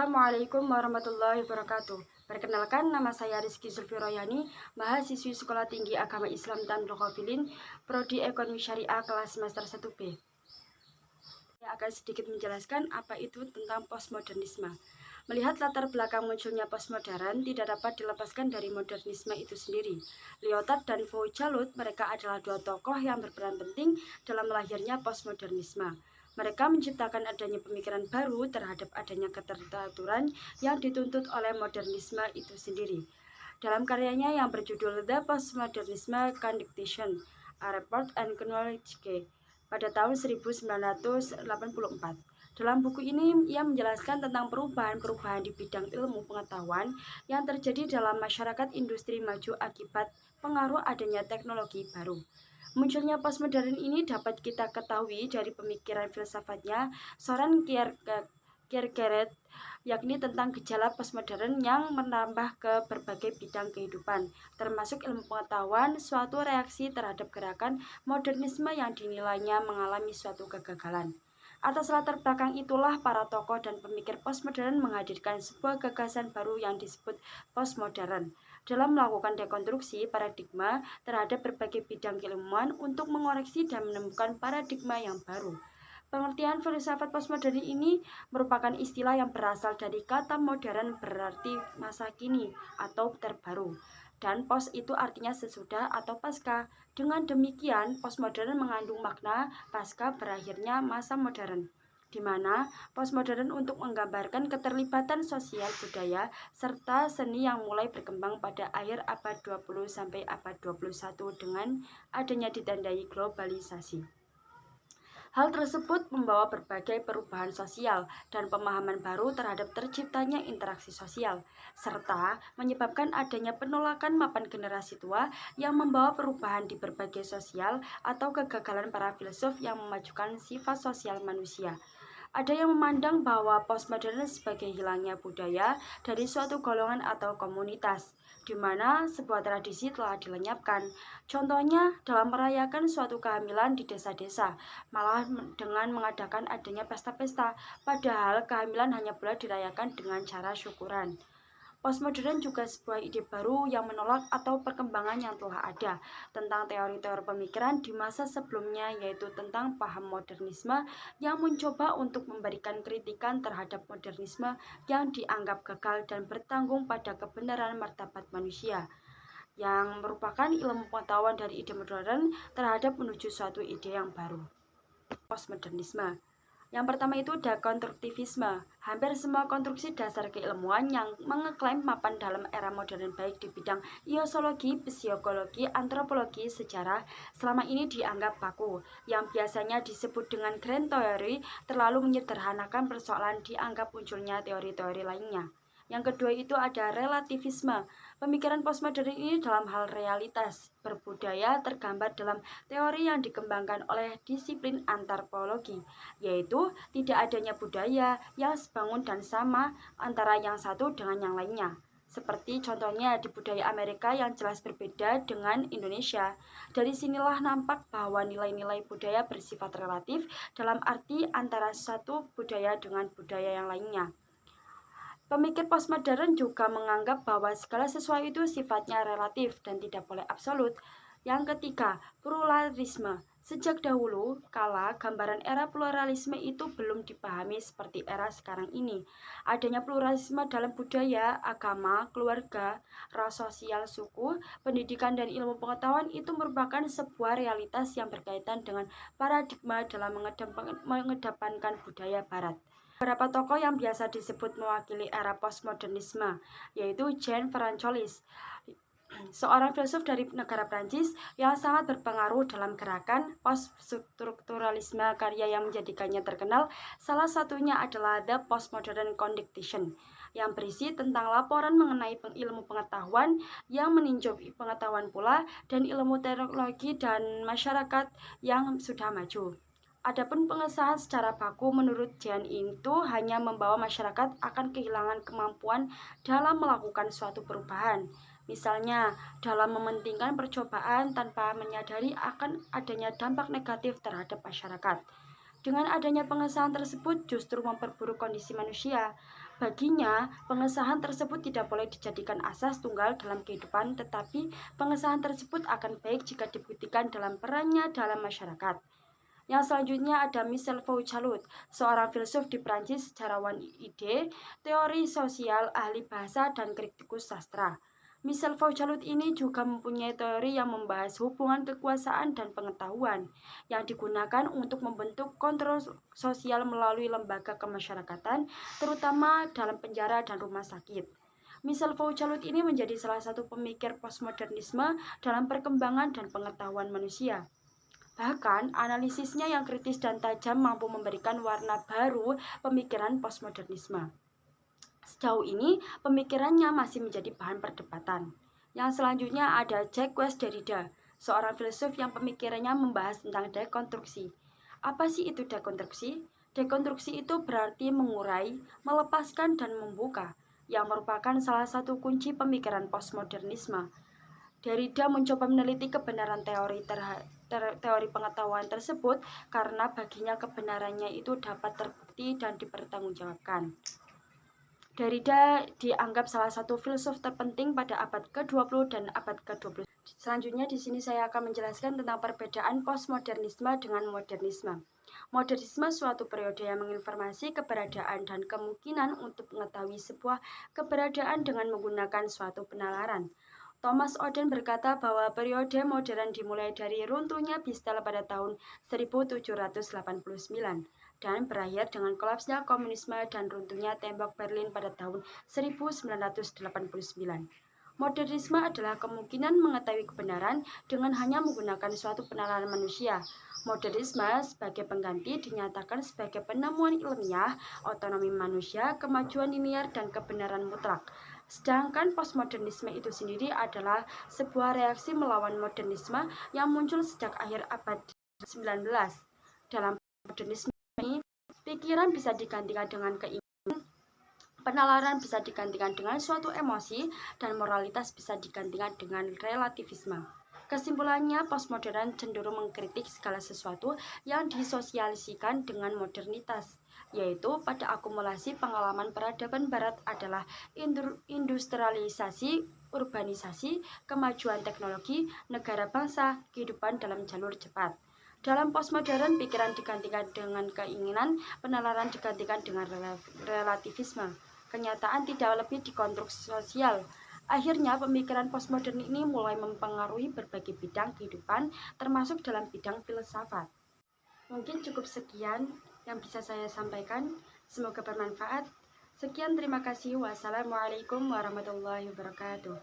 Assalamualaikum warahmatullahi wabarakatuh. Perkenalkan, nama saya Rizky Zulfi Royani, mahasiswi Sekolah Tinggi Agama Islam dan Filin, Prodi Ekonomi Syariah kelas semester 1B. Saya akan sedikit menjelaskan apa itu tentang postmodernisme. Melihat latar belakang munculnya postmodern, tidak dapat dilepaskan dari modernisme itu sendiri. Lyotard dan Foucault, mereka adalah dua tokoh yang berperan penting dalam lahirnya postmodernisme. Mereka menciptakan adanya pemikiran baru terhadap adanya keteraturan yang dituntut oleh modernisme itu sendiri. Dalam karyanya yang berjudul The Postmodernism Condition, A Report and Chronology pada tahun 1984. Dalam buku ini, ia menjelaskan tentang perubahan-perubahan di bidang ilmu pengetahuan yang terjadi dalam masyarakat industri maju akibat pengaruh adanya teknologi baru. Munculnya postmodern ini dapat kita ketahui dari pemikiran filsafatnya Soren Kierkegaard, yakni tentang gejala postmodern yang menambah ke berbagai bidang kehidupan, termasuk ilmu pengetahuan, suatu reaksi terhadap gerakan modernisme yang dinilainya mengalami suatu kegagalan. Atas latar belakang itulah para tokoh dan pemikir postmodern menghadirkan sebuah gagasan baru yang disebut postmodern dalam melakukan dekonstruksi paradigma terhadap berbagai bidang keilmuan untuk mengoreksi dan menemukan paradigma yang baru. Pengertian filsafat postmodern ini merupakan istilah yang berasal dari kata modern berarti masa kini atau terbaru, dan post itu artinya sesudah atau pasca. Dengan demikian, postmodern mengandung makna pasca berakhirnya masa modern, di mana postmodern untuk menggambarkan keterlibatan sosial budaya serta seni yang mulai berkembang pada akhir abad 20 sampai abad 21 dengan adanya ditandai globalisasi. Hal tersebut membawa berbagai perubahan sosial dan pemahaman baru terhadap terciptanya interaksi sosial, serta menyebabkan adanya penolakan mapan generasi tua yang membawa perubahan di berbagai sosial atau kegagalan para filsuf yang memajukan sifat sosial manusia. Ada yang memandang bahwa postmodern sebagai hilangnya budaya dari suatu golongan atau komunitas, di mana sebuah tradisi telah dilenyapkan. Contohnya dalam merayakan suatu kehamilan di desa-desa, malah dengan mengadakan adanya pesta-pesta, padahal kehamilan hanya boleh dirayakan dengan cara syukuran. Postmodern juga sebuah ide baru yang menolak atau perkembangan yang telah ada tentang teori-teori pemikiran di masa sebelumnya, yaitu tentang paham modernisme yang mencoba untuk memberikan kritikan terhadap modernisme yang dianggap gagal dan bertanggung pada kebenaran martabat manusia, yang merupakan ilmu pengetahuan dari ide modern terhadap menuju suatu ide yang baru. Postmodernisme yang pertama itu dekonstruktivisme. Hampir semua konstruksi dasar keilmuan yang mengeklaim mapan dalam era modern baik di bidang iosologi, psikologi, antropologi, sejarah selama ini dianggap baku, yang biasanya disebut dengan grand theory, terlalu menyederhanakan persoalan, dianggap munculnya teori-teori lainnya. Yang kedua itu ada relativisme. Pemikiran postmodern ini dalam hal realitas berbudaya tergambar dalam teori yang dikembangkan oleh disiplin antropologi, yaitu tidak adanya budaya yang sebangun dan sama antara yang satu dengan yang lainnya. Seperti contohnya di budaya Amerika yang jelas berbeda dengan Indonesia. Dari sinilah nampak bahwa nilai-nilai budaya bersifat relatif dalam arti antara satu budaya dengan budaya yang lainnya. Pemikir postmodern juga menganggap bahwa segala sesuatu itu sifatnya relatif dan tidak boleh absolut. Yang ketiga, pluralisme. Sejak dahulu kala, gambaran era pluralisme itu belum dipahami seperti era sekarang ini. Adanya pluralisme dalam budaya, agama, keluarga, ras sosial, suku, pendidikan, dan ilmu pengetahuan itu merupakan sebuah realitas yang berkaitan dengan paradigma dalam mengedepankan budaya barat. Beberapa tokoh yang biasa disebut mewakili era postmodernisme, yaitu Jean Francois, seorang filsuf dari negara Prancis yang sangat berpengaruh dalam gerakan poststrukturalisme. Karya yang menjadikannya terkenal salah satunya adalah The Postmodern Condition, yang berisi tentang laporan mengenai ilmu pengetahuan yang meninjau pengetahuan pula dan ilmu teknologi dan masyarakat yang sudah maju. Adapun pengesahan secara baku menurut Jean itu hanya membawa masyarakat akan kehilangan kemampuan dalam melakukan suatu perubahan. Misalnya, dalam mementingkan percobaan tanpa menyadari akan adanya dampak negatif terhadap masyarakat. Dengan adanya pengesahan tersebut justru memperburuk kondisi manusia. Baginya, pengesahan tersebut tidak boleh dijadikan asas tunggal dalam kehidupan, tetapi pengesahan tersebut akan baik jika dibuktikan dalam perannya dalam masyarakat. Yang selanjutnya ada Michel Foucault, seorang filsuf di Prancis, sejarawan ide, teori sosial, ahli bahasa, dan kritikus sastra. Michel Foucault ini juga mempunyai teori yang membahas hubungan kekuasaan dan pengetahuan yang digunakan untuk membentuk kontrol sosial melalui lembaga kemasyarakatan, terutama dalam penjara dan rumah sakit. Michel Foucault ini menjadi salah satu pemikir postmodernisme dalam perkembangan dan pengetahuan manusia. Bahkan, analisisnya yang kritis dan tajam mampu memberikan warna baru pemikiran postmodernisme. Sejauh ini, pemikirannya masih menjadi bahan perdebatan. Yang selanjutnya ada Jacques Derrida, seorang filsuf yang pemikirannya membahas tentang dekonstruksi. Apa sih itu dekonstruksi? Dekonstruksi itu berarti mengurai, melepaskan, dan membuka, yang merupakan salah satu kunci pemikiran postmodernisme. Derrida mencoba meneliti kebenaran teori pengetahuan tersebut karena baginya kebenarannya itu dapat terbukti dan dipertanggungjawabkan. Derrida dianggap salah satu filsuf terpenting pada abad ke-20 dan abad ke-21. Selanjutnya di sini saya akan menjelaskan tentang perbedaan postmodernisme dengan modernisme. Modernisme suatu periode yang menginformasi keberadaan dan kemungkinan untuk mengetahui sebuah keberadaan dengan menggunakan suatu penalaran. Thomas Oden berkata bahwa periode modern dimulai dari runtuhnya Bistel pada tahun 1789 dan berakhir dengan kolapsnya komunisme dan runtuhnya tembok Berlin pada tahun 1989. Modernisme adalah kemungkinan mengetahui kebenaran dengan hanya menggunakan suatu penalaran manusia. Modernisme sebagai pengganti dinyatakan sebagai penemuan ilmiah, otonomi manusia, kemajuan linear, dan kebenaran mutlak. Sedangkan postmodernisme itu sendiri adalah sebuah reaksi melawan modernisme yang muncul sejak akhir abad 19. Dalam modernisme ini, pikiran bisa digantikan dengan keinginan, penalaran bisa digantikan dengan suatu emosi, dan moralitas bisa digantikan dengan relativisme. Kesimpulannya, postmodern cenderung mengkritik segala sesuatu yang disosialisasikan dengan modernitas, yaitu pada akumulasi pengalaman peradaban barat adalah industrialisasi, urbanisasi, kemajuan teknologi, negara bangsa, kehidupan dalam jalur cepat. Dalam postmodern, pikiran digantikan dengan keinginan, penalaran digantikan dengan relativisme. Kenyataan tidak lebih dikonstruk sosial. Akhirnya, pemikiran postmodern ini mulai mempengaruhi berbagai bidang kehidupan, termasuk dalam bidang filsafat. Mungkin cukup sekian yang bisa saya sampaikan. Semoga bermanfaat. Sekian, terima kasih. Wassalamualaikum warahmatullahi wabarakatuh.